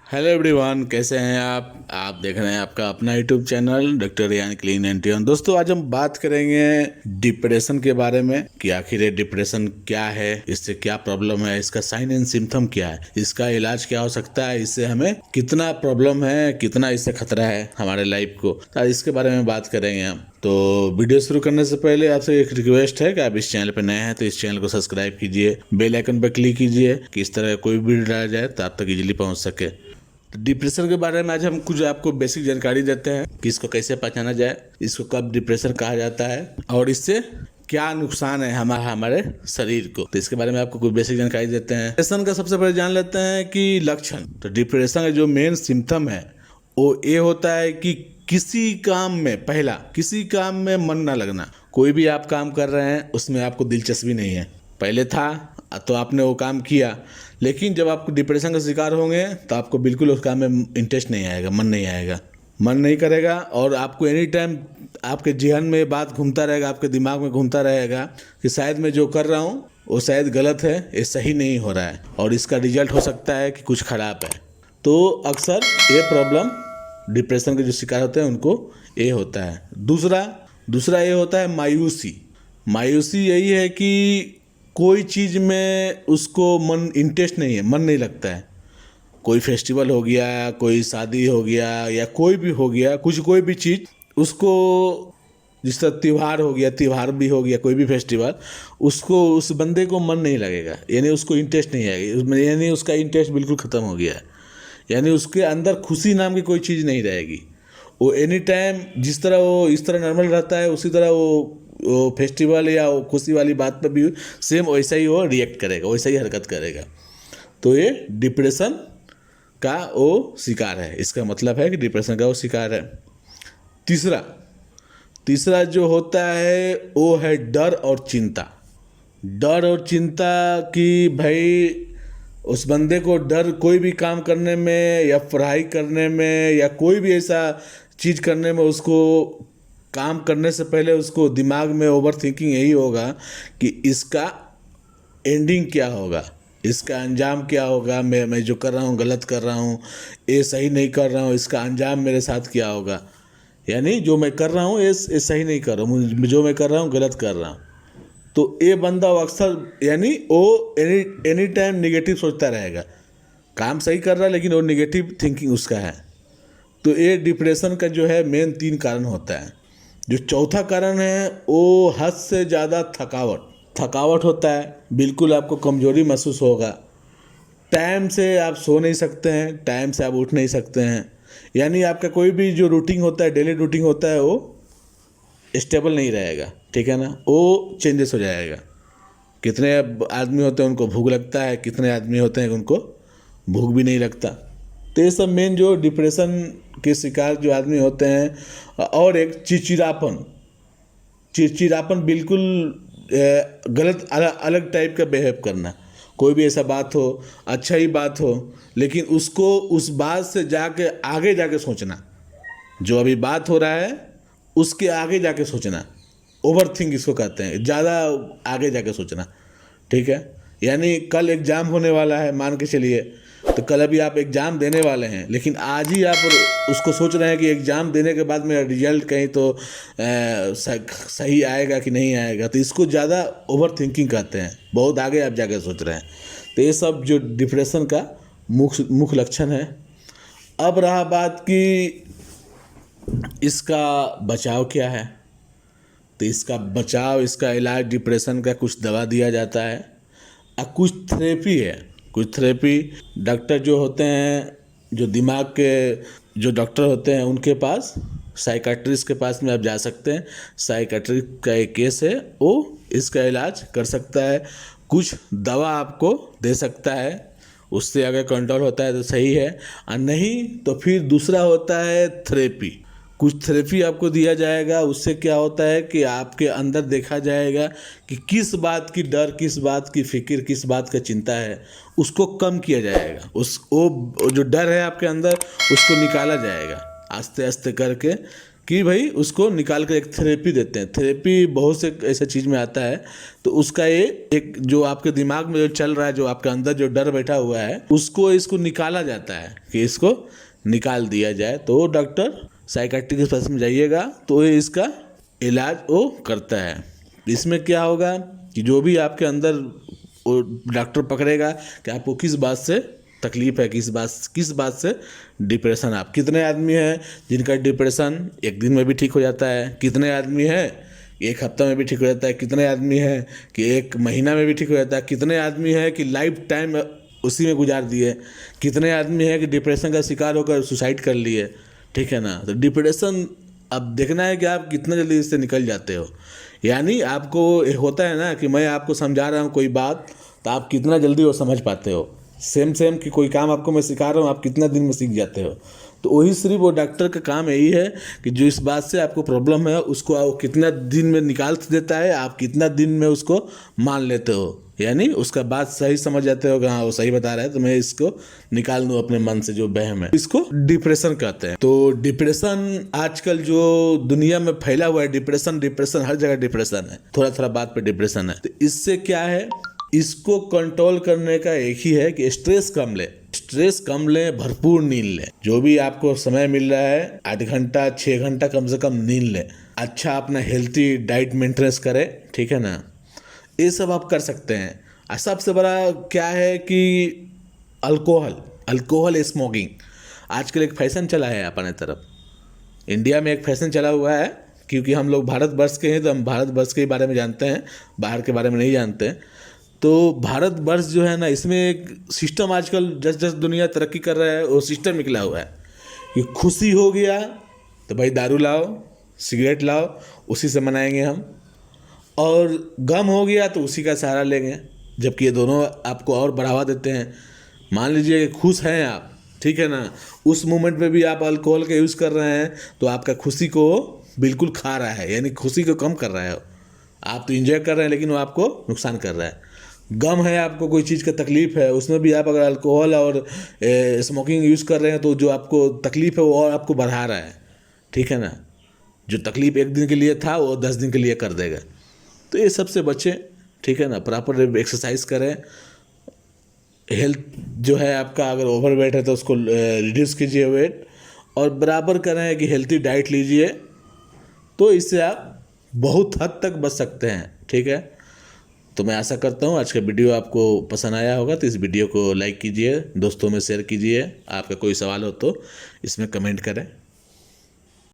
Hello everyone, कैसे हैं आप देख रहे हैं आपका अपना यूट्यूब चैनल डॉक्टर रियान क्लीन एंड टियन। दोस्तों, आज हम बात करेंगे डिप्रेशन के बारे में कि आखिर ये डिप्रेशन क्या है, इससे क्या प्रॉब्लम है, इसका साइन एंड सिम्टम क्या है, इसका इलाज क्या हो सकता है, इससे हमें कितना प्रॉब्लम है, कितना इससे खतरा है हमारे लाइफ को। तो इसके बारे में बात करेंगे हम। तो वीडियो शुरू करने से पहले आपसे एक रिक्वेस्ट है कि आप इस चैनल पर नए हैं तो इस चैनल को सब्सक्राइब कीजिए, बेल आइकन पर क्लिक कीजिए कि इस तरह कोई वीडियो डाला जाए तो आप तक इजीली पहुंच सके। तो डिप्रेशन के बारे में आज हम कुछ आपको बेसिक जानकारी देते हैं कि इसको कैसे पहचाना जाए, इसको कब डिप्रेशन कहा जाता है और इससे क्या नुकसान है हमारे शरीर को। तो इसके बारे में आपको कुछ बेसिक जानकारी देते हैं। डिप्रेशन का सबसे पहले जान लेते हैं कि लक्षण। तो डिप्रेशन का जो मेन सिम्टम है वो ये होता है कि किसी काम में मन ना लगना। कोई भी आप काम कर रहे हैं उसमें आपको दिलचस्पी नहीं है, पहले था तो आपने वो काम किया, लेकिन जब आप डिप्रेशन का शिकार होंगे तो आपको बिल्कुल उस काम में इंटरेस्ट नहीं आएगा, मन नहीं करेगा और आपको एनी टाइम आपके जहन में बात घूमता रहेगा, आपके दिमाग में घूमता रहेगा कि शायद मैं जो कर रहा हूँ वो शायद गलत है, ये सही नहीं हो रहा है और इसका रिजल्ट हो सकता है कि कुछ खराब है। तो अक्सर ये प्रॉब्लम डिप्रेशन के जो शिकार होते हैं उनको ये होता है। दूसरा ये होता है मायूसी यही है कि कोई चीज़ में उसको इंटरेस्ट नहीं है, मन नहीं लगता है। कोई फेस्टिवल हो गया, कोई शादी हो गया या कोई भी हो गया, कोई भी चीज़ उसको, जिस तरह त्यौहार भी हो गया, कोई भी फेस्टिवल, उसको उस बंदे को मन नहीं लगेगा, यानी उसको इंटरेस्ट नहीं आएगी उसमें, यानी उसका इंटरेस्ट बिल्कुल ख़त्म हो गया है, यानी उसके अंदर खुशी नाम की कोई चीज़ नहीं रहेगी। वो एनी टाइम इस तरह नॉर्मल रहता है, उसी तरह वो फेस्टिवल या वो खुशी वाली बात पर भी सेम वैसा ही वो रिएक्ट करेगा, वैसा ही हरकत करेगा। तो ये डिप्रेशन का वो शिकार है, इसका मतलब है कि डिप्रेशन का वो शिकार है। तीसरा जो होता है वो है डर और चिंता कि भाई उस बंदे को डर, कोई भी काम करने में या पढ़ाई करने में या कोई भी ऐसा चीज़ करने में, उसको काम करने से पहले उसको दिमाग में ओवर थिंकिंग यही होगा कि इसका एंडिंग क्या होगा, इसका अंजाम क्या होगा, मैं जो कर रहा हूँ गलत कर रहा हूँ, ये सही नहीं कर रहा हूँ, इसका अंजाम मेरे साथ क्या होगा, यानी जो मैं कर रहा हूँ ये सही नहीं कर रहा हूँ, जो मैं कर रहा हूँ गलत कर रहा हूँ। तो ये बंदा अक्सर, यानी वो एनी टाइम निगेटिव सोचता रहेगा, काम सही कर रहा है लेकिन वो निगेटिव थिंकिंग उसका है। तो ये डिप्रेशन का जो है मेन 3 कारण होता है। जो चौथा कारण है वो हद से ज़्यादा थकावट होता है, बिल्कुल आपको कमजोरी महसूस होगा, टाइम से आप सो नहीं सकते हैं, टाइम से आप उठ नहीं सकते हैं, यानी आपका कोई भी जो रूटीन होता है, डेली रूटीन होता है, वो स्टेबल नहीं रहेगा, ठीक है ना, वो चेंजेस हो जाएगा। कितने आदमी होते हैं उनको भूख लगता है, कितने आदमी होते हैं उनको भूख भी नहीं लगता। तो ये सब मेन जो डिप्रेशन के शिकार जो आदमी होते हैं। और एक चिड़चिड़ापन बिल्कुल गलत, अलग टाइप का बिहेव करना। कोई भी ऐसा बात हो, अच्छा ही बात हो, लेकिन उसको उस बात से आगे जाके सोचना, जो अभी बात हो रहा है उसके आगे जाके सोचना, ओवर थिंक इसको कहते हैं, ज़्यादा आगे जाके सोचना, ठीक है। यानी कल एग्ज़ाम होने वाला है, मान के चलिए, तो कल अभी आप एग्ज़ाम देने वाले हैं, लेकिन आज ही आप उसको सोच रहे हैं कि एग्ज़ाम देने के बाद मेरा रिजल्ट कहीं तो सही आएगा कि नहीं आएगा, तो इसको ज़्यादा ओवर थिंकिंग कहते हैं, बहुत आगे आप जाके सोच रहे हैं। तो ये सब जो डिप्रेशन का मुख्य लक्षण है। अब रहा बात कि इसका बचाव क्या है। तो इसका इलाज डिप्रेशन का कुछ दवा दिया जाता है और कुछ थेरेपी है। कुछ थेरेपी डॉक्टर जो होते हैं, जो दिमाग के जो डॉक्टर होते हैं, उनके पास, साइकाट्रिस्ट के पास में आप जा सकते हैं। साइकाट्रिस्ट का एक केस है, वो इसका इलाज कर सकता है, कुछ दवा आपको दे सकता है, उससे अगर कंट्रोल होता है तो सही है, और नहीं तो फिर दूसरा होता है थेरेपी। कुछ थेरेपी आपको दिया जाएगा, उससे क्या होता है कि आपके अंदर देखा जाएगा कि किस बात की डर, किस बात की फिक्र, किस बात का चिंता है, उसको कम किया जाएगा। वो जो डर है आपके अंदर उसको निकाला जाएगा आस्ते आस्ते करके, कि भाई उसको निकाल कर एक थेरेपी देते हैं। थेरेपी बहुत से ऐसे चीज़ में आता है, तो उसका ये एक जो आपके दिमाग में जो चल रहा है, जो आपके अंदर जो डर बैठा हुआ है, इसको निकाला जाता है कि इसको निकाल दिया जाए। तो डॉक्टर साइकाट्रिक के पास में जाइएगा तो ये इसका इलाज वो करता है। इसमें क्या होगा कि जो भी आपके अंदर वो डॉक्टर पकड़ेगा कि आपको किस बात से तकलीफ है, किस बात से डिप्रेशन। आप कितने आदमी हैं जिनका डिप्रेशन एक दिन में भी ठीक हो जाता है, कितने आदमी हैं एक हफ्ता में भी ठीक हो जाता है, कितने आदमी हैं कि एक महीना में भी ठीक हो जाता है, कितने आदमी हैं कि लाइफ टाइम उसी में गुजार दिए, कितने आदमी हैं कि डिप्रेशन का शिकार होकर सुसाइड कर लिए। ठीक है ना। तो डिप्रेशन अब देखना है कि आप कितना जल्दी इससे निकल जाते हो। यानी आपको होता है ना कि मैं आपको समझा रहा हूँ कोई बात, तो आप कितना जल्दी वो समझ पाते हो। सेम कि कोई काम आपको मैं सिखा रहा हूँ, आप कितना दिन में सीख जाते हो। तो वही सिर्फ वो डॉक्टर का काम यही है कि जो इस बात से आपको प्रॉब्लम है उसको वो कितना दिन में निकाल देता है, आप कितना दिन में उसको मान लेते हो। यानी उसका बात सही समझ जाते हो कि हाँ वो सही बता रहा है, तो मैं इसको निकाल दूँ अपने मन से जो वहम है। इसको डिप्रेशन कहते हैं। तो डिप्रेशन आजकल जो दुनिया में फैला हुआ है, डिप्रेशन हर जगह डिप्रेशन है, थोड़ा बात पे डिप्रेशन है। तो इससे क्या है, इसको कंट्रोल करने का एक ही है कि स्ट्रेस कम लें, भरपूर नींद लें। जो भी आपको समय मिल रहा है 8 घंटा 6 घंटा कम से कम नींद लें। अच्छा अपना हेल्थी डाइट मेंटेनेंस करें। ठीक है ना। ये सब आप कर सकते हैं। और सबसे बड़ा क्या है कि अल्कोहल स्मोकिंग आजकल एक फैशन चला है अपने तरफ। इंडिया में एक फैशन चला हुआ है, क्योंकि हम लोग भारतवर्ष के हैं तो हम भारतवर्ष के बारे में जानते हैं, बाहर के बारे में नहीं जानते हैं। तो भारतवर्ष जो है ना, इसमें एक सिस्टम आजकल जस दुनिया तरक्की कर रहा है, वो सिस्टम निकला हुआ है कि खुशी हो गया तो भाई दारू लाओ, सिगरेट लाओ, उसी से मनाएंगे हम। और गम हो गया तो उसी का सहारा लेंगे, जबकि ये दोनों आपको और बढ़ावा देते हैं। मान लीजिए कि खुश हैं आप, ठीक है ना, उस मोमेंट में भी आप अल्कोहल का यूज़ कर रहे हैं तो आपका खुशी को बिल्कुल खा रहा है, यानी खुशी को कम कर रहा है। आप तो एंजॉय कर रहे हैं लेकिन वो आपको नुकसान कर रहा है। गम है, आपको कोई चीज़ का तकलीफ है, उसमें भी आप अगर अल्कोहल और स्मोकिंग यूज़ कर रहे हैं तो जो आपको तकलीफ है वो और आपको बढ़ा रहा है। ठीक है ना। जो तकलीफ एक दिन के लिए था वो 10 दिन के लिए कर देगा। तो ये सबसे बचें। ठीक है ना। प्रॉपर एक्सरसाइज करें। हेल्थ जो है आपका, अगर ओवरवेट है तो उसको रिड्यूस कीजिए वेट, और बराबर करें कि हेल्थी डाइट लीजिए, तो इससे आप बहुत हद तक बच सकते हैं। ठीक है। तो मैं आशा करता हूँ आज का वीडियो आपको पसंद आया होगा। तो इस वीडियो को लाइक कीजिए, दोस्तों में शेयर कीजिए। आपका कोई सवाल हो तो इसमें कमेंट करें।